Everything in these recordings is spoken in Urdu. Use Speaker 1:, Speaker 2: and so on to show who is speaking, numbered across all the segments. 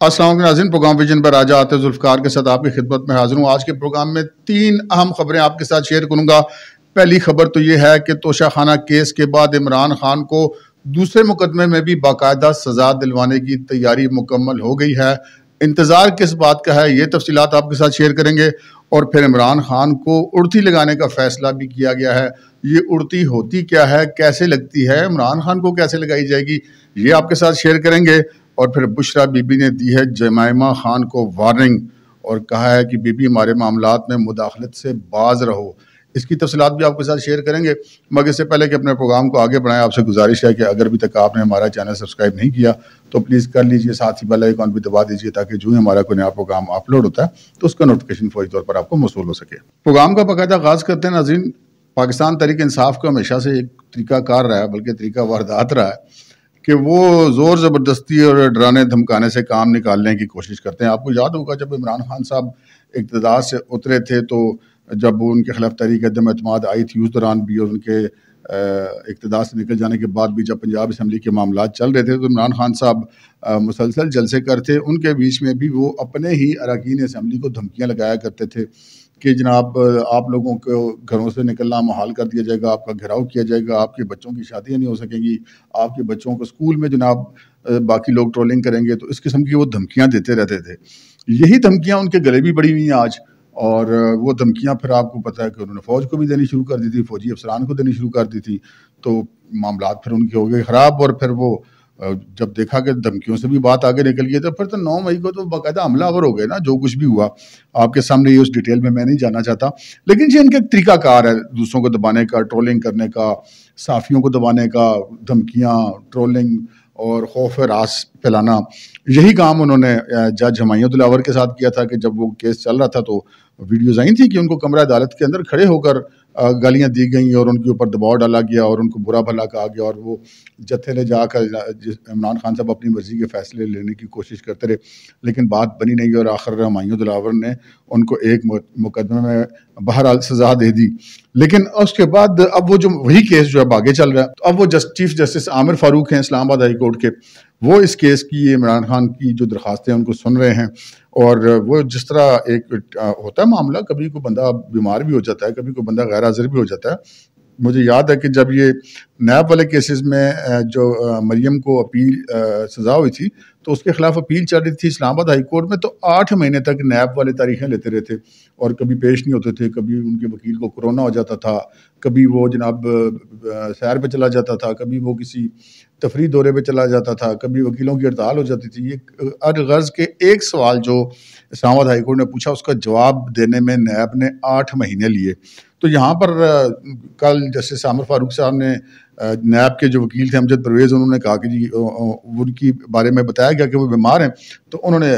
Speaker 1: السلام علیکم ناظرین، پروگرام ویژن پر آج آتے ذوالفقار کے ساتھ آپ کی خدمت میں حاضر ہوں۔ آج کے پروگرام میں 3 اہم خبریں آپ کے ساتھ شیئر کروں گا۔ پہلی خبر تو یہ ہے کہ توشہ خانہ کیس کے بعد عمران خان کو دوسرے مقدمے میں بھی باقاعدہ سزا دلوانے کی تیاری مکمل ہو گئی ہے۔ انتظار کس بات کا ہے، یہ تفصیلات آپ کے ساتھ شیئر کریں گے۔ اور پھر عمران خان کو اڑتی لگانے کا فیصلہ بھی کیا گیا ہے۔ یہ اڑتی ہوتی کیا ہے، کیسے لگتی ہے، عمران خان کو کیسے لگائی جائے گی، یہ آپ کے ساتھ شیئر کریں گے۔ اور پھر بشرا بی بی نے دی ہے جمائمہ خان کو وارننگ اور کہا ہے کہ بی بی ہمارے معاملات میں مداخلت سے باز رہو۔ اس کی تفصیلات بھی آپ کے ساتھ شیئر کریں گے، مگر اس سے پہلے کہ اپنے پروگرام کو آگے بڑھائیں، آپ سے گزارش ہے کہ اگر ابھی تک آپ نے ہمارا چینل سبسکرائب نہیں کیا تو پلیز کر لیجئے، ساتھ ہی بیل آئیکن بھی دبا دیجئے تاکہ جو ہی ہمارا کوئی نیا پروگرام اپلوڈ ہوتا ہے تو اس کا نوٹیفیکیشن فوری طور پر آپ کو موصول ہو سکے۔ پروگرام کا باقاعدہ آغاز کرتے ہیں ناظرین۔ پاکستان تحریک انصاف کا ہمیشہ سے ایک طریقہ کار رہا ہے، بلکہ طریقہ واردات رہا ہے کہ وہ زور زبردستی اور ڈرانے دھمکانے سے کام نکالنے کی کوشش کرتے ہیں۔ آپ کو یاد ہوگا جب عمران خان صاحب اقتدار سے اترے تھے تو جب ان کے خلاف تحریک عدم اعتماد آئی تھی اس دوران بھی، اور ان کے اقتدار سے نکل جانے کے بعد بھی جب پنجاب اسمبلی کے معاملات چل رہے تھے تو عمران خان صاحب مسلسل جلسے کرتے، ان کے بیچ میں بھی وہ اپنے ہی اراکین اسمبلی کو دھمکیاں لگایا کرتے تھے کہ جناب آپ لوگوں کو گھروں سے نکلنا محال کر دیا جائے گا، آپ کا گھراؤ کیا جائے گا، آپ کے بچوں کی شادیاں نہیں ہو سکیں گی، آپ کے بچوں کو اسکول میں جناب باقی لوگ ٹرولنگ کریں گے۔ تو اس قسم کی وہ دھمکیاں دیتے رہتے تھے۔ یہی دھمکیاں ان کے گلے بھی بڑی ہوئی ہیں آج، اور وہ دھمکیاں پھر آپ کو پتہ ہے کہ انہوں نے فوج کو بھی دینی شروع کر دی تھی، فوجی افسران کو دینی شروع کر دی تھی۔ تو معاملات پھر ان کے ہو گئے خراب، اور پھر وہ جب دیکھا کہ دھمکیوں سے بھی بات آگے نکل گئی تو پھر تو 9 مئی کو تو باقاعدہ حملہ آور ہو گئے نا۔ جو کچھ بھی ہوا آپ کے سامنے، یہ اس ڈیٹیل میں نہیں جانا چاہتا، لیکن یہ ان کا ایک طریقہ کار ہے دوسروں کو دبانے کا، ٹرولنگ کرنے کا، صحافیوں کو دبانے کا، دھمکیاں، ٹرولنگ اور خوف راس پھیلانا۔ یہی کام انہوں نے جج ہمایوں دلاور کے ساتھ کیا تھا کہ جب وہ کیس چل رہا تھا تو ویڈیوز آئی تھی کہ ان کو کمرہ عدالت کے اندر کھڑے ہو کر گالیاں دی گئیں اور ان کے اوپر دباؤ ڈالا گیا اور ان کو برا بھلا کہا گیا، اور وہ جتھے لے جا کر عمران خان صاحب اپنی مرضی کے فیصلے لینے کی کوشش کرتے رہے، لیکن بات بنی نہیں، اور آخر ہمایوں دلاور نے ان کو ایک مقدمے میں بہرحال سزا دے دی۔ لیکن اس کے بعد اب وہ جو وہی کیس جو اب آگے چل رہا ہے، اب وہ چیف جسٹس عامر فاروق ہیں اسلام آباد ہائی کورٹ کے، وہ اس کیس کی عمران خان کی جو درخواستیں ان کو سن رہے ہیں۔ اور وہ جس طرح ایک ہوتا ہے معاملہ، کبھی کوئی بندہ بیمار بھی ہو جاتا ہے، کبھی کوئی بندہ غیر حاضر بھی ہو جاتا ہے۔ مجھے یاد ہے کہ جب یہ نیب والے کیسز میں جو مریم کو اپیل سزا ہوئی تھی تو اس کے خلاف اپیل چل رہی تھی اسلام آباد ہائی کورٹ میں، تو 8 مہینے تک نیب والے تاریخیں لیتے رہتے اور کبھی پیش نہیں ہوتے تھے۔ کبھی ان کے وکیل کو کورونا ہو جاتا تھا، کبھی وہ جناب سیر پہ چلا جاتا تھا، کبھی وہ کسی تفریح دورے پہ چلا جاتا تھا، کبھی وکیلوں کی ہڑتال ہو جاتی تھی۔ یہ غرض کے ایک سوال جو اسلام آباد ہائی کورٹ نے پوچھا اس کا جواب دینے میں نیب نے 8 مہینے لیے۔ تو یہاں پر کل جسٹس عامر فاروق صاحب نے نیب کے جو وکیل تھے امجد پرویز، انہوں نے کہا کہ جی ان کی بارے میں بتایا گیا کہ وہ بیمار ہیں، تو انہوں نے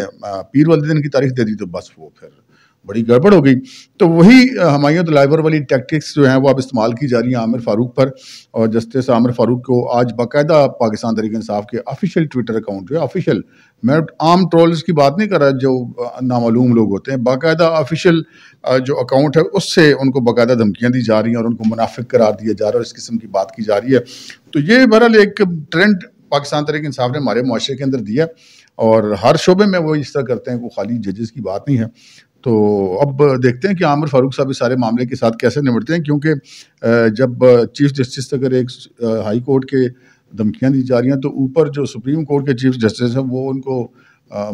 Speaker 1: پیر والے دن کی تاریخ دے دی، تو بس وہ پھر بڑی گڑبڑ ہو گئی۔ تو وہی ہمایوں دلاور والی ٹیکٹکس جو ہیں وہ اب استعمال کی جا رہی ہیں عامر فاروق پر، اور جسٹس عامر فاروق کو آج باقاعدہ پاکستان تحریک انصاف کے آفیشیل ٹویٹر اکاؤنٹ جو ہے، آفیشیل، میں عام ٹرولز کی بات نہیں کر رہا جو نامعلوم لوگ ہوتے ہیں، باقاعدہ آفیشیل جو اکاؤنٹ ہے اس سے ان کو باقاعدہ دھمکیاں دی جا رہی ہیں اور ان کو منافق قرار دیا جا رہا ہے، اور اس قسم کی بات کی جا رہی ہے۔ تو یہ بہرحال ایک ٹرینڈ پاکستان تحریک انصاف نے ہمارے معاشرے کے اندر دیا، اور ہر شعبے میں وہ اس طرح کرتے ہیں، کوئی خالی ججز کی بات نہیں ہے۔ تو اب دیکھتے ہیں کہ عامر فاروق صاحب اس سارے معاملے کے ساتھ کیسے نمٹتے ہیں، کیونکہ جب چیف جسٹس تک اگر ایک ہائی کورٹ کے دھمکیاں دی جا رہی ہیں تو اوپر جو سپریم کورٹ کے چیف جسٹس ہیں وہ ان کو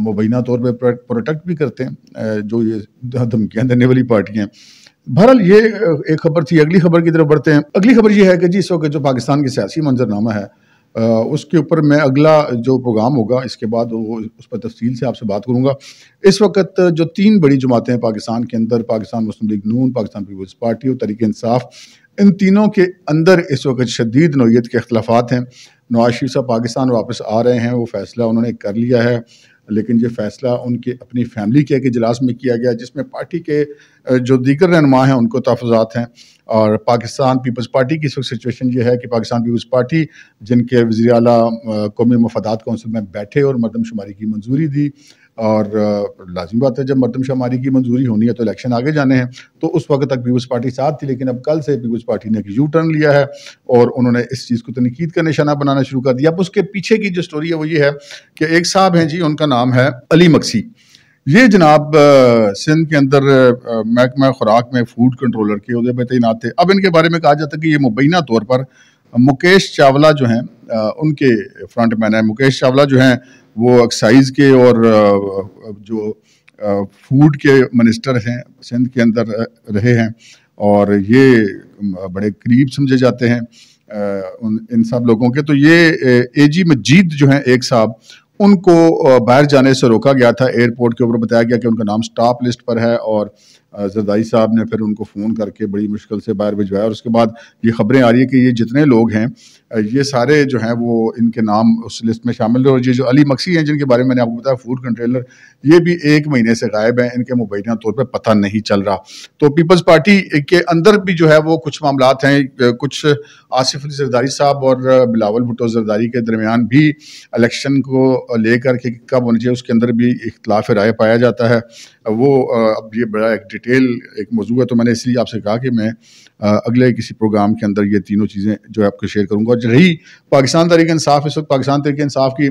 Speaker 1: مبینہ طور پہ پروٹیکٹ بھی کرتے ہیں، جو یہ دھمکیاں دینے والی پارٹیاں ہیں۔ بہرحال یہ ایک خبر تھی۔ اگلی خبر کی طرف بڑھتے ہیں۔ اگلی خبر یہ ہے کہ جی اس وقت جو پاکستان کے سیاسی منظرنامہ ہے اس کے اوپر میں اگلا جو پروگرام ہوگا اس کے بعد اس پر تفصیل سے آپ سے بات کروں گا۔ اس وقت جو 3 بڑی جماعتیں ہیں پاکستان کے اندر، پاکستان مسلم لیگ نون، پاکستان پیپلز پارٹی اور تحریک انصاف، ان تینوں کے اندر اس وقت شدید نوعیت کے اختلافات ہیں۔ نواز شریف صاحب پاکستان واپس آ رہے ہیں، وہ فیصلہ انہوں نے کر لیا ہے، لیکن یہ فیصلہ ان کے اپنی فیملی کے اجلاس میں کیا گیا، جس میں پارٹی کے جو دیگر رہنما ہیں ان کو تحفظات ہیں۔ اور پاکستان پیپلز پارٹی کی اس وقت سچویشن یہ ہے کہ پاکستان پیپلز پارٹی جن کے وزیر اعلیٰ قومی مفادات کونسل میں بیٹھے اور مردم شماری کی منظوری دی، اور لازمی بات ہے جب مردم شماری کی منظوری ہونی ہے تو الیکشن آگے جانے ہیں. تو اس وقت تک پیپلز پارٹی ساتھ تھی، لیکن اب کل سے پیپلز پارٹی نے ایک یو ٹرن لیا ہے اور انہوں نے اس چیز کو تنقید کا نشانہ بنانا شروع کر دیا. اب اس کے پیچھے کی جو سٹوری ہے وہ یہ ہے کہ ایک صاحب ہیں جی، ان کا نام ہے علی مکسی. یہ جناب سندھ کے اندر محکمہ خوراک میں فوڈ کنٹرولر کے عہدے پہ تعینات تھے. اب ان کے بارے میں کہا جاتا ہے کہ یہ مبینہ طور پر مکیش چاولہ جو ہیں ان کے فرنٹ مین ہیں. مکیش چاولہ جو ہیں وہ ایکسائز کے اور جو فوڈ کے منسٹر ہیں سندھ کے اندر رہے ہیں، اور یہ بڑے قریب سمجھے جاتے ہیں ان سب لوگوں کے. تو یہ اے جی مجید جو ہیں ایک صاحب، ان کو باہر جانے سے روکا گیا تھا ایئرپورٹ کے اوپر. بتایا گیا کہ ان کا نام سٹاپ لسٹ پر ہے، اور زرداری صاحب نے پھر ان کو فون کر کے بڑی مشکل سے باہر بھجوایا. اور اس کے بعد یہ خبریں آ رہی ہیں کہ یہ جتنے لوگ ہیں یہ سارے جو ہیں وہ ان کے نام اس لسٹ میں شامل ہیں. اور یہ جو علی مکسی ہیں جن کے بارے میں نے آپ کو بتایا فوڈ کنٹرولر، یہ بھی 1 مہینے سے غائب ہیں. ان کے مبینہ طور پہ پتہ نہیں چل رہا. تو پیپلز پارٹی کے اندر بھی جو ہے وہ کچھ معاملات ہیں. کچھ آصف علی زرداری صاحب اور بلاول بھٹو زرداری کے درمیان بھی الیکشن کو لے کر کے کب ہونا چاہیے اس کے اندر بھی اختلاف رائے پایا جاتا ہے. وہ اب یہ بڑا ایک ڈیٹیل ایک موضوع ہے، تو میں نے اس لیے آپ سے کہا کہ میں اگلے کسی پروگرام کے اندر یہ تینوں چیزیں جو ہے آپ کو شیئر کروں گا. اور رہی پاکستان تحریک انصاف، اس وقت پاکستان تحریک انصاف کی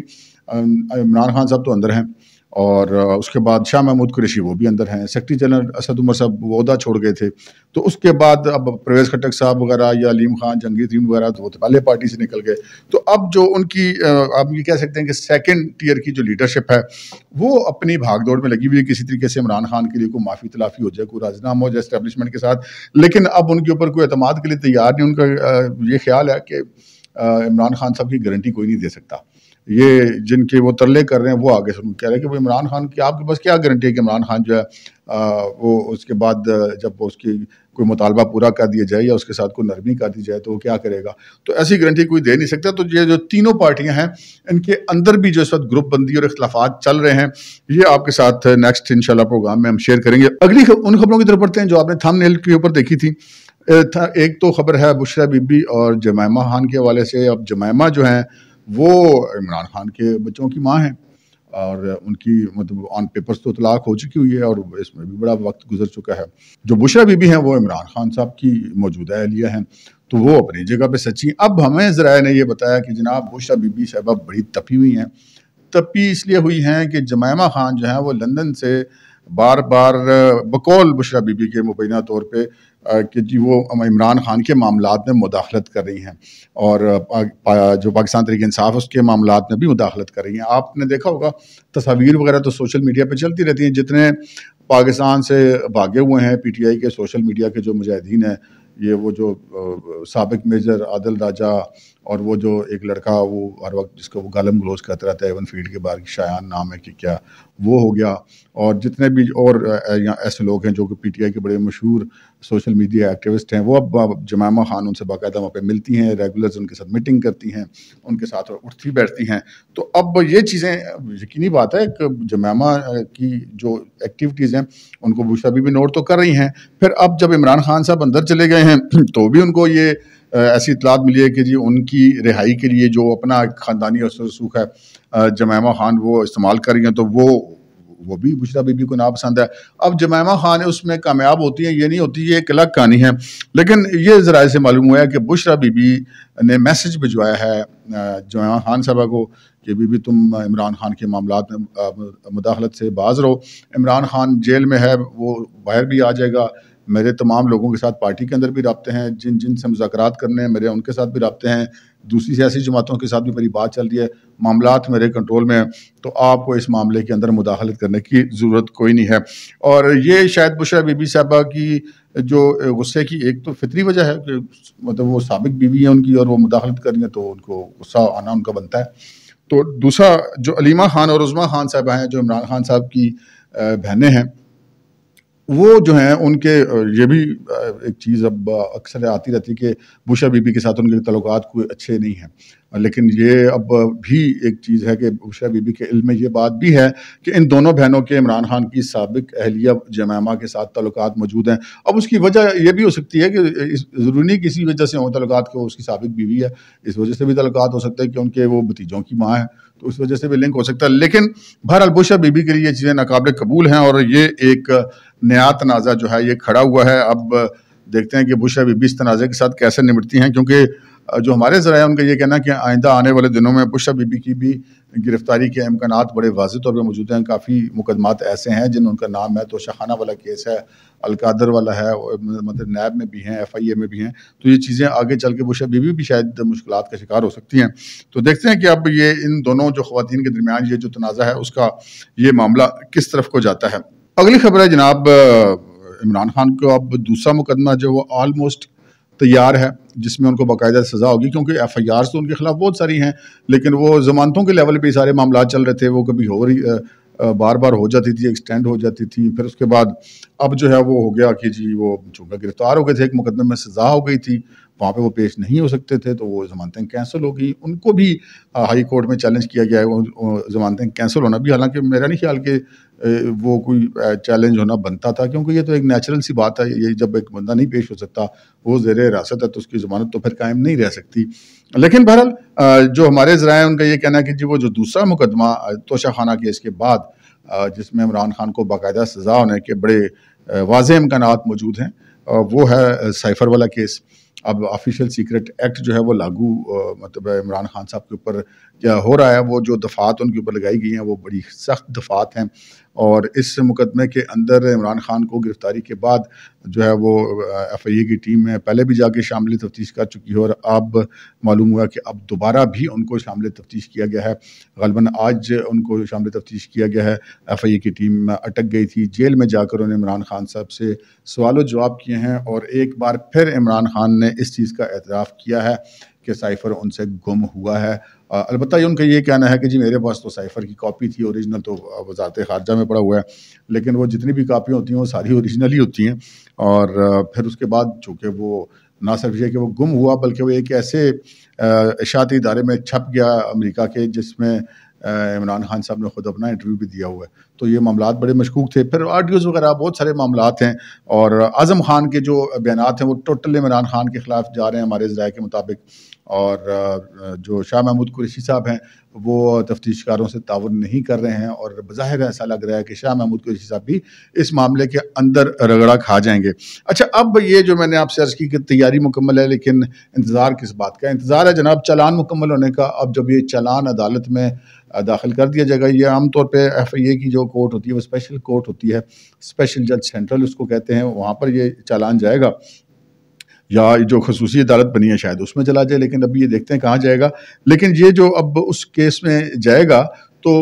Speaker 1: عمران خان صاحب تو اندر ہیں، اور اس کے بعد شاہ محمود قریشی وہ بھی اندر ہیں. سیکرٹری جنرل اسد عمر صاحب وہ عہدہ چھوڑ گئے تھے. تو اس کے بعد اب پرویز خٹک صاحب وغیرہ یا علیم خان جہانگیر وغیرہ تو وہ پہلے پارٹی سے نکل گئے. تو اب جو ان کی آپ یہ کہہ سکتے ہیں کہ سیکنڈ ٹیئر کی جو لیڈرشپ ہے وہ اپنی بھاگ دوڑ میں لگی ہوئی ہے. کسی طریقے سے عمران خان کے لیے کوئی معافی تلافی ہو جائے، کوئی راضینامہ ہو جائے اسٹیبلشمنٹ کے ساتھ، لیکن اب ان کے اوپر کوئی اعتماد کے لیے تیار نہیں. ان کا یہ خیال ہے کہ عمران خان صاحب کی گارنٹی کوئی نہیں دے سکتا. یہ جن کے وہ ترلے کر رہے ہیں وہ آگے سے کہہ رہے ہیں کہ وہ عمران خان کی آپ کے پاس کیا گارنٹی ہے کہ عمران خان جو ہے وہ اس کے بعد جب اس کی کوئی مطالبہ پورا کر دیا جائے یا اس کے ساتھ کوئی نرمی کر دی جائے تو وہ کیا کرے گا. تو ایسی گارنٹی کوئی دے نہیں سکتا. تو یہ جو تینوں پارٹیاں ہیں ان کے اندر بھی جو اس وقت گروپ بندی اور اختلافات چل رہے ہیں، یہ آپ کے ساتھ نیکسٹ انشاءاللہ پروگرام میں ہم شیئر کریں گے. اگلی ان خبروں کی طرف پڑھتے ہیں جو آپ نے تھم نیل کے اوپر دیکھی تھی. ایک تو خبر ہے بشرا بی بی اور جمائمہ خان کے حوالے سے. اب جمائمہ جو ہیں وہ عمران خان کے بچوں کی ماں ہیں، اور ان کی مطلب آن پیپرز تو طلاق ہو چکی ہوئی ہے اور اس میں بھی بڑا وقت گزر چکا ہے. جو بشرا بی بی ہیں وہ عمران خان صاحب کی موجودہ اہلیہ ہیں، تو وہ اپنی جگہ پہ سچی. اب ہمیں ذرائع نے یہ بتایا کہ جناب بشرا بی بی صاحبہ بڑی تپی ہوئی ہیں. تپی اس لیے ہوئی ہیں کہ جمائمہ خان جو ہیں وہ لندن سے بار بار بقول بشرا بی بی کے مبینہ طور پہ کہ جی وہ عمران خان کے معاملات میں مداخلت کر رہی ہیں، اور جو پاکستان تحریک انصاف اس کے معاملات میں بھی مداخلت کر رہی ہیں. آپ نے دیکھا ہوگا تصاویر وغیرہ تو سوشل میڈیا پہ چلتی رہتی ہیں. جتنے پاکستان سے بھاگے ہوئے ہیں پی ٹی آئی کے سوشل میڈیا کے جو مجاہدین ہیں، یہ وہ جو سابق میجر عادل راجہ اور وہ جو ایک لڑکا وہ ہر وقت جس کو وہ گالم گلوز کرتا رہتا ہے ایون فیلڈ کے باہر، شایان نام ہے کہ کیا، وہ ہو گیا. اور جتنے بھی اور ایسے لوگ ہیں جو کہ پی ٹی آئی کے بڑے مشہور سوشل میڈیا ایکٹیوسٹ ہیں، وہ اب جمائمہ خان ان سے باقاعدہ وہاں پہ ملتی ہیں، ریگولرز ان کے ساتھ میٹنگ کرتی ہیں، ان کے ساتھ اٹھتی بیٹھتی ہیں. تو اب یہ چیزیں یقینی بات ہے کہ جمائمہ کی جو ایکٹیویٹیز ہیں ان کو بشرا بی بی نوٹ تو کر رہی ہیں. پھر اب جب عمران خان صاحب اندر چلے گئے ہیں تو بھی ان کو یہ ایسی اطلاعات ملی ہے کہ جی ان کی رہائی کے لیے جو اپنا خاندانی اثر رسوخ ہے جمائمہ خان وہ استعمال کر رہی ہیں، تو وہ بھی بشرا بی بی کو ناپسند ہے. اب جمائمہ خان اس میں کامیاب ہوتی ہیں، یہ نہیں ہوتی، یہ ایک الگ کہانی ہے. لیکن یہ ذرائع سے معلوم ہوا ہے کہ بشرا بی بی نے میسج بھجوایا ہے جمائمہ خان صاحبہ کو کہ بی بی تم عمران خان کے معاملات میں مداخلت سے باز رہو. عمران خان جیل میں ہے، وہ باہر بھی آ جائے گا. میرے تمام لوگوں کے ساتھ پارٹی کے اندر بھی رابطے ہیں، جن سے مذاکرات کرنے ہیں میرے ان کے ساتھ بھی رابطے ہیں، دوسری سیاسی جماعتوں کے ساتھ بھی میری بات چل رہی ہے، معاملات میرے کنٹرول میں ہیں، تو آپ کو اس معاملے کے اندر مداخلت کرنے کی ضرورت کوئی نہیں ہے. اور یہ شاید بشرا بی بی صاحبہ کی جو غصے کی ایک تو فطری وجہ ہے کہ مطلب وہ سابق بیوی ہیں ان کی اور وہ مداخلت کر رہی ہیں تو ان کو غصہ آنا ان کا بنتا ہے. تو دوسرا جو علیمہ خان اور عظمیٰ خان صاحبہ ہیں جو عمران خان صاحب کی بہنیں ہیں، وہ جو ہیں ان کے یہ بھی ایک چیز اب اکثر آتی رہتی ہے کہ بشرا بی بی کے ساتھ ان کے تعلقات کوئی اچھے نہیں ہیں. لیکن یہ اب بھی ایک چیز ہے کہ بشرا بی بی کے علم میں یہ بات بھی ہے کہ ان دونوں بہنوں کے عمران خان کی سابق اہلیہ جمائمہ کے ساتھ تعلقات موجود ہیں. اب اس کی وجہ یہ بھی ہو سکتی ہے کہ ضروری نہیں کسی وجہ سے ہوں تعلقات کہ وہ اس کی سابق بیوی ہے, اس وجہ سے بھی تعلقات ہو سکتے ہیں کہ ان کے وہ بھتیجوں کی ماں ہے, تو اس وجہ سے بھی لنک ہو سکتا ہے. لیکن بہرحال بشرا بی بی کے لیے یہ چیزیں ناقابل قبول ہیں اور یہ ایک نیا تنازع جو ہے یہ کھڑا ہوا ہے. اب دیکھتے ہیں کہ بشرا بی بی اس تنازع کے ساتھ کیسے نمٹتی ہیں, کیونکہ جو ہمارے ذرائع ان کا یہ کہنا کہ آئندہ آنے والے دنوں میں بشرا بی بی کی بھی گرفتاری کے امکانات بڑے واضح طور پہ موجود ہیں. کافی مقدمات ایسے ہیں جن ان کا نام ہے, تو شاہانہ والا کیس ہے, القادر والا ہے, مطلب نیب میں بھی ہیں, ایف آئی اے میں بھی ہیں, تو یہ چیزیں آگے چل کے بشرا بی بی بھی شاید مشکلات کا شکار ہو سکتی ہیں. تو دیکھتے ہیں کہ اب یہ ان دونوں جو خواتین کے درمیان یہ جو تنازع ہے اس کا یہ معاملہ کس طرف کو جاتا ہے. اگلی خبر ہے جناب, عمران خان کو اب دوسرا مقدمہ جو وہ آلموسٹ تیار ہے, جس میں ان کو باقاعدہ سزا ہوگی, کیونکہ ایف آئی آرز تو ان کے خلاف بہت ساری ہیں, لیکن وہ ضمانتوں کے لیول پہ سارے معاملات چل رہے تھے. وہ کبھی ہو رہی بار بار ہو جاتی تھی, ایکسٹینڈ ہو جاتی تھی, پھر اس کے بعد اب جو ہے وہ ہو گیا کہ جی وہ چونکہ گرفتار ہو گئے تھے, ایک مقدمے میں سزا ہو گئی تھی, وہاں پہ وہ پیش نہیں ہو سکتے تھے, تو وہ ضمانتیں کینسل ہو گئی. ان کو بھی ہائی کورٹ میں چیلنج کیا گیا ہے ضمانتیں کینسل ہونا بھی, حالانکہ میرا نہیں خیال کہ وہ کوئی چیلنج ہونا بنتا تھا, کیونکہ یہ تو ایک نیچرل سی بات ہے. یہ جب ایک بندہ نہیں پیش ہو سکتا, وہ زیر حراست ہے, تو اس کی ضمانت تو پھر قائم نہیں رہ سکتی. لیکن بہرحال جو ہمارے ذرائع ان کا یہ کہنا ہے کہ جی وہ جو دوسرا مقدمہ توشہ خانہ کیس کے بعد, جس میں عمران خان کو باقاعدہ سزا ہونے کے بڑے واضح امکانات موجود ہیں, وہ ہے سائفر والا کیس. اب آفیشیل سیکرٹ ایکٹ جو ہے وہ لاگو مطلب عمران خان صاحب کے اوپر ہو رہا ہے. وہ جو دفعات ان کے اوپر لگائی گئی ہیں وہ بڑی سخت دفعات ہیں, اور اس مقدمے کے اندر عمران خان کو گرفتاری کے بعد جو ہے وہ ایف آئی اے کی ٹیم میں پہلے بھی جا کے شامل تفتیش کر چکی ہے, اور اب معلوم ہوا کہ اب دوبارہ بھی ان کو شامل تفتیش کیا گیا ہے. غالباً آج ان کو شامل تفتیش کیا گیا ہے. ایف آئی اے کی ٹیم اٹک گئی تھی, جیل میں جا کر انہوں نے عمران خان صاحب سے سوال و جواب کیے ہیں, اور ایک بار پھر عمران خان نے اس چیز کا اعتراف کیا ہے کہ سائفر ان سے گم ہوا ہے. البتہ ان کا یہ کہنا ہے کہ جی میرے پاس تو سائفر کی کاپی تھی, اوریجنل تو وزارت خارجہ میں پڑا ہوا ہے, لیکن وہ جتنی بھی کاپیاں ہوتی ہیں وہ ساری اوریجنل ہی ہوتی ہیں. اور پھر اس کے بعد چونکہ وہ نہ صرف یہ کہ وہ گم ہوا, بلکہ وہ ایک ایسے اشاعتی ادارے میں چھپ گیا امریکہ کے, جس میں عمران خان صاحب نے خود اپنا انٹرویو بھی دیا ہوا ہے. تو یہ معاملات بڑے مشکوک تھے. پھر آڈیوز وغیرہ بہت سارے معاملات ہیں, اور اعظم خان کے جو بیانات ہیں وہ ٹوٹل عمران خان کے خلاف جا رہے ہیں ہمارے ذرائع کے مطابق. اور جو شاہ محمود قریشی صاحب ہیں وہ تفتیش کاروں سے تعاون نہیں کر رہے ہیں, اور بظاہر ایسا لگ رہا ہے کہ شاہ محمود قریشی صاحب بھی اس معاملے کے اندر رگڑا کھا جائیں گے. اچھا, اب یہ جو میں نے آپ سے عرض کی کہ تیاری مکمل ہے, لیکن انتظار کس بات کا انتظار ہے جناب؟ چالان مکمل ہونے کا. اب جب یہ چالان عدالت میں داخل کر دیا جائے گا, یہ عام طور پہ ایف آئی اے کی جو کورٹ ہوتی ہے وہ اسپیشل کورٹ ہوتی ہے, اسپیشل جج سینٹرل اس کو کہتے ہیں, وہاں پر یہ چالان جائے گا, یا جو خصوصی عدالت بنی ہے شاید اس میں چلا جائے, لیکن ابھی یہ دیکھتے ہیں کہاں جائے گا. لیکن یہ جو اب اس کیس میں جائے گا تو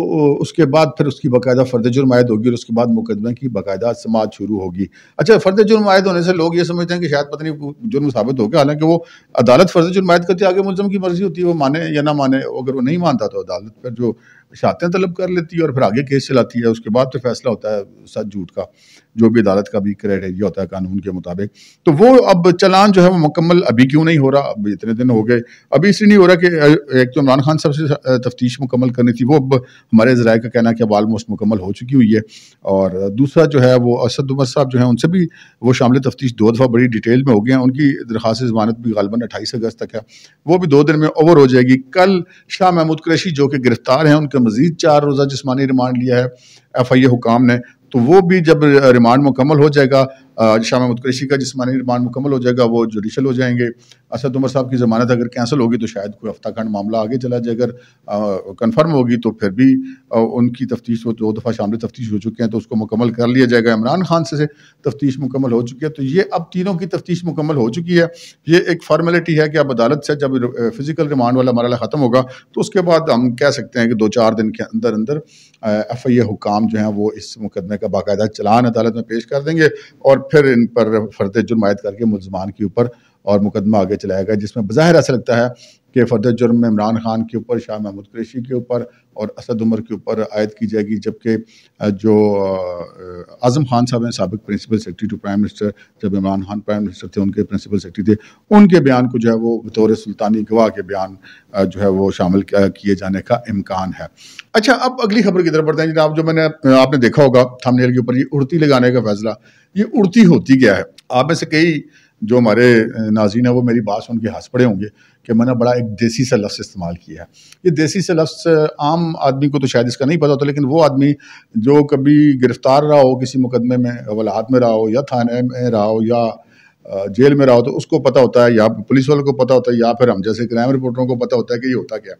Speaker 1: اس کے بعد پھر اس کی باقاعدہ فرد جرم عائد ہوگی, اور اس کے بعد مقدمے کی باقاعدہ سماعت شروع ہوگی. اچھا, فرد جرم عائد ہونے سے لوگ یہ سمجھتے ہیں کہ شاید پتہ نہیں جرم ثابت ہو گیا, حالانکہ وہ عدالت فرد جرم عائد کرتی ہے, آگے ملزم کی مرضی ہوتی ہے وہ مانے یا نہ مانے. اگر وہ نہیں مانتا تو عدالت پھر جو شہادتیں طلب کر لیتی ہے اور پھر آگے کیس چلاتی ہے. اس کے بعد پھر فیصلہ ہوتا ہے سچ جھوٹ کا, جو بھی عدالت کا بھی کرائٹیریا ہوتا ہے قانون کے مطابق. تو وہ اب چلان جو ہے وہ مکمل ابھی کیوں نہیں ہو رہا؟ اب اتنے دن ہو گئے, ابھی اس لیے نہیں ہو رہا کہ ایک تو عمران خان صاحب سے تفتیش مکمل کرنی تھی, وہ اب ہمارے ذرائع کا کہنا ہے کہ اب آلموسٹ مکمل ہو چکی ہوئی ہے. اور دوسرا جو ہے وہ اسد عمر صاحب جو ہیں ان سے بھی وہ شامل تفتیش 2 دفعہ بڑی ڈیٹیل میں ہو گئے ہیں. ان کی درخواست ضمانت بھی غالباً 28 اگست تک ہے, وہ بھی 2 دن میں اوور ہو جائے گی. کل شاہ محمود قریشی جو کہ گرفتار ہیں, ان کے مزید 4 روزہ جسمانی ریمانڈ لیا ہے ایف آئی اے حکام نے, تو وہ بھی جب ریمانڈ مکمل ہو جائے گا, شاہ محمود قریشی کا جسمانی ریمانڈ مکمل ہو جائے گا, وہ جوڈیشل ہو جائیں گے. اسد عمر صاحب کی ضمانت اگر کینسل ہوگی تو شاید کوئی ہفتہ کھنڈ معاملہ آگے چلا جائے, اگر کنفرم ہوگی تو پھر بھی ان کی تفتیش وہ 2 دفعہ شامل تفتیش ہو چکے ہیں, تو اس کو مکمل کر لیا جائے گا. عمران خان سے تفتیش مکمل ہو چکی ہے, تو یہ اب تینوں کی تفتیش مکمل ہو چکی ہے. یہ ایک فارمیلٹی ہے کہ اب عدالت سے جب فزیکل ریمانڈ والا مرحلہ ختم ہوگا تو اس کے بعد ہم کہہ سکتے ہیں کہ 2-4 دن کے اندر اندر ایف آئی اے حکام جو ہیں وہ اس مقدمے کا باقاعدہ چلان عدالت میں پیش کر دیں گے, اور پھر ان پر فرد جرم عائد کر کے ملزمان کے اوپر اور مقدمہ آگے چلائے گا, جس میں بظاہر ایسا لگتا ہے کہ فردِ جرم میں عمران خان کے اوپر، شاہ محمود قریشی کے اوپر اور اسد عمر کے اوپر عائد کی جائے گی، جبکہ جو اعظم خان صاحب ہیں سابق principal secretary to prime minister, جب عمران خان پرائم منسٹر تھے ان کے پرنسپل سیکرٹری تھے، ان کے بیان کو جو ہے وہ بطور سلطانی گواہ کے بیان جو ہے وہ شامل کیے جانے کا امکان ہے۔ اچھا، اب اگلی خبر کی طرف بڑھتے ہیں جناب۔ جو آپ نے دیکھا ہوگا تھمب نیل کے اوپر، یہ اڑتی لگانے کا فیصلہ، یہ اڑتی ہوتی کیا ہے؟ آپ میں سے کئی جو ہمارے ناظرین ہیں وہ میری بات سن کے ہنس پڑے ہوں گے کہ میں نے بڑا ایک دیسی سا لفظ استعمال کیا ہے۔ یہ دیسی سا لفظ عام آدمی کو تو شاید اس کا نہیں پتہ ہوتا، لیکن وہ آدمی جو کبھی گرفتار رہا ہو کسی مقدمے میں، اولاد میں رہا ہو یا تھانے میں رہا ہو یا جیل میں رہا ہو، تو اس کو پتہ ہوتا ہے، یا پولیس والوں کو پتہ ہوتا ہے، یا پھر ہم جیسے کرائم رپورٹروں کو پتہ ہوتا ہے کہ یہ ہوتا کیا ہے۔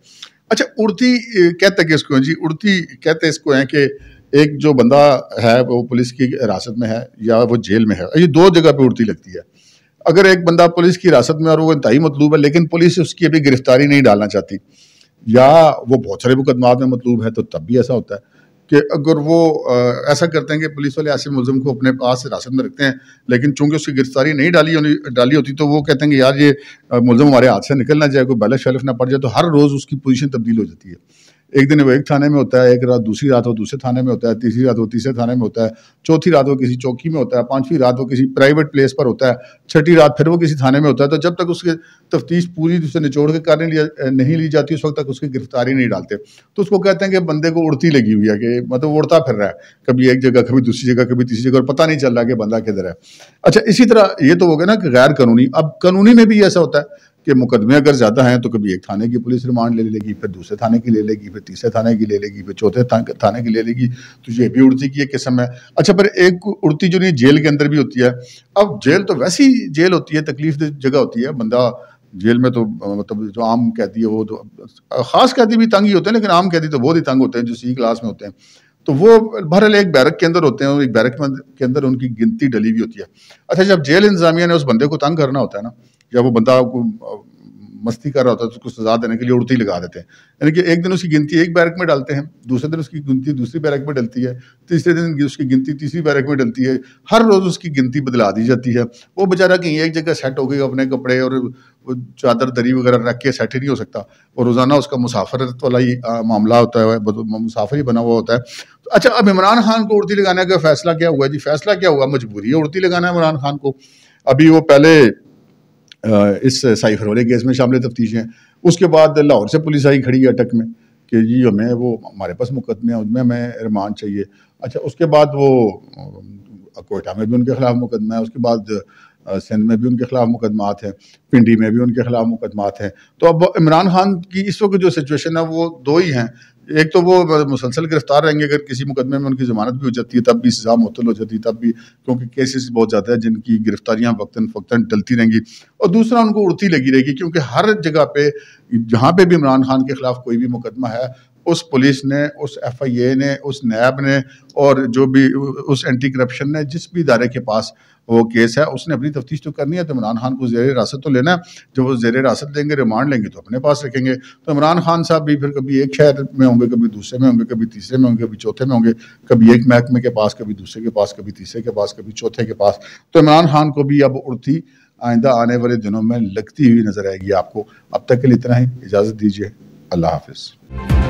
Speaker 1: اچھا، اڑتی کہتے ہیں کہ اس کو جی اڑتی کہتے ہیں اس کو ہیں کہ ایک جو بندہ ہے وہ پولیس کی حراست میں ہے یا وہ جیل میں ہے، یہ دو جگہ پہ اڑتی لگتی ہے۔ اگر ایک بندہ پولیس کی حراست میں اور وہ انتہائی مطلوب ہے لیکن پولیس اس کی ابھی گرفتاری نہیں ڈالنا چاہتی، یا وہ بہت سارے مقدمات میں مطلوب ہے، تو تب بھی ایسا ہوتا ہے کہ اگر وہ ایسا کرتے ہیں کہ پولیس والے ایسے ملزم کو اپنے پاس حراست میں رکھتے ہیں، لیکن چونکہ اس کی گرفتاری نہیں ڈالی ہوتی، تو وہ کہتے ہیں کہ یار یہ ملزم ہمارے ہاتھ سے نکل نہ جائے، کوئی بیلٹ شیلف نہ پڑ جائے، تو ہر روز اس کی پوزیشن تبدیل ہو جاتی ہے۔ ایک دن وہ ایک تھانے میں ہوتا ہے، ایک رات دوسری رات وہ دوسرے تھانے میں ہوتا ہے، تیسری رات وہ تیسرے تھانے میں ہوتا ہے، چوتھی رات وہ کسی چوکی میں ہوتا ہے، پانچویں رات وہ کسی پرائیویٹ پلیس پر ہوتا ہے، چھٹی رات پھر وہ کسی تھانے میں ہوتا ہے۔ تو جب تک اس کی تفتیش پوری سے نچوڑ کے نہیں لی جاتی، اس وقت تک اس کی گرفتاری نہیں ڈالتے۔ تو اس کو کہتے ہیں کہ بندے کو اڑتی لگی ہوئی ہے، کہ مطلب اڑتا پھر رہا ہے، کبھی ایک جگہ کبھی دوسری جگہ کبھی تیسری جگہ، اور پتہ نہیں چل رہا کہ بندہ کدھر ہے۔ اچھا، اسی طرح یہ تو ہو گیا نا کہ غیر قانونی۔ اب قانونی میں بھی ایسا ہوتا ہے کہ مقدمے اگر زیادہ ہیں تو کبھی ایک تھانے کی پولیس ریمانڈ لے گی، پھر دوسرے تھانے کی لے لے گی، پھر تیسرے تھانے کی لے لے گی، پھر چوتھے تھانے کی لے لے گی۔ تو یہ بھی اڑتی کی ایک قسم ہے۔ اچھا، پھر ایک اڑتی جو نہیں جیل کے اندر بھی ہوتی ہے۔ اب جیل تو ویسی جیل ہوتی ہے، تکلیف دہ جگہ ہوتی ہے۔ بندہ جیل میں تو مطلب جو عام قیدی ہے وہ تو، خاص قیدی بھی تنگ ہی ہوتے ہیں، لیکن عام قیدی تو بہت ہی تنگ ہوتے ہیں جو سی کلاس میں ہوتے ہیں۔ تو وہ بہرحال ایک بیرک کے اندر ہوتے ہیں، اور ایک بیرک کے اندر ان کی گنتی ڈلی ہوئی ہوتی ہے۔ اچھا، جب جیل انتظامیہ نے اس بندے کو تنگ کرنا ہوتا ہے نا، یا وہ بندہ کو مستی کر رہا ہوتا ہے، تو اس کو سزا دینے کے لیے اڑتی لگا دیتے ہیں۔ یعنی کہ ایک دن اس کی گنتی ایک بیرک میں ڈالتے ہیں، دوسرے دن اس کی گنتی دوسری بیرک میں ڈلتی ہے، تیسرے دن اس کی گنتی تیسری بیرک میں ڈلتی ہے۔ ہر روز اس کی گنتی بدلا دی جاتی ہے۔ وہ بیچارہ کہیں ایک جگہ سیٹ ہو گئی، اپنے کپڑے اور چادر دری وغیرہ رکھ کے سیٹ ہی نہیں ہو سکتا، اور روزانہ اس کا مسافرت والا ہی معاملہ ہوتا ہے، مسافر ہی بنا ہوا ہوتا ہے۔ اچھا، اب عمران خان کو اڑتی لگانے کا فیصلہ کیا ہوا جی؟ فیصلہ کیا ہوا؟ مجبوری ہے اڑتی لگانا ہے عمران خان کو۔ ابھی وہ پہلے اس سائفر والے کیس میں شامل تفتیش ہیں، اس کے بعد لاہور سے پولیس آئی کھڑی ہے اٹک میں کہ جی ہمیں وہ ہمارے پاس مقدمے ہیں، ان میں ہمیں ریمانڈ چاہیے۔ اچھا، اس کے بعد وہ کوئٹہ میں بھی ان کے خلاف مقدمہ ہے، اس کے بعد سندھ میں بھی ان کے خلاف مقدمات ہیں، پنڈی میں بھی ان کے خلاف مقدمات ہیں۔ تو اب عمران خان کی اس وقت جو سچویشن ہے وہ دو ہی ہیں۔ ایک تو وہ مسلسل گرفتار رہیں گے، اگر کسی مقدمے میں ان کی ضمانت بھی ہو جاتی ہے تب بھی سزا معطل ہو جاتی ہے، تب بھی، کیونکہ کیسز بہت زیادہ ہیں جن کی گرفتاریاں وقتاً فوقتاً ٹلتی رہیں گی۔ اور دوسرا، ان کو اڑتی لگی رہے گی، کیونکہ ہر جگہ پہ جہاں پہ بھی عمران خان کے خلاف کوئی بھی مقدمہ ہے، اس پولیس نے، اس ایف آئی اے نے، اس نیب نے، اور جو بھی اس اینٹی کرپشن نے، جس بھی ادارے کے پاس وہ کیس ہے، اس نے اپنی تفتیش تو کرنی ہے۔ تو عمران خان کو زیر حراست تو لینا ہے، جب وہ زیر حراست لیں گے، ریمانڈ لیں گے تو اپنے پاس رکھیں گے۔ تو عمران خان صاحب بھی پھر کبھی ایک شہر میں ہوں گے، کبھی دوسرے میں ہوں گے، کبھی تیسرے میں ہوں گے، کبھی چوتھے میں ہوں گے، کبھی ایک محکمے کے پاس، کبھی دوسرے کے پاس، کبھی تیسرے کے پاس، کبھی چوتھے کے پاس۔ تو عمران خان کو بھی اب اڑتی آئندہ آنے والے دنوں میں لگتی ہوئی نظر آئے گی آپ کو۔ اب تک کے لیے اتنا ہی، اجازت دیجیے، اللہ حافظ۔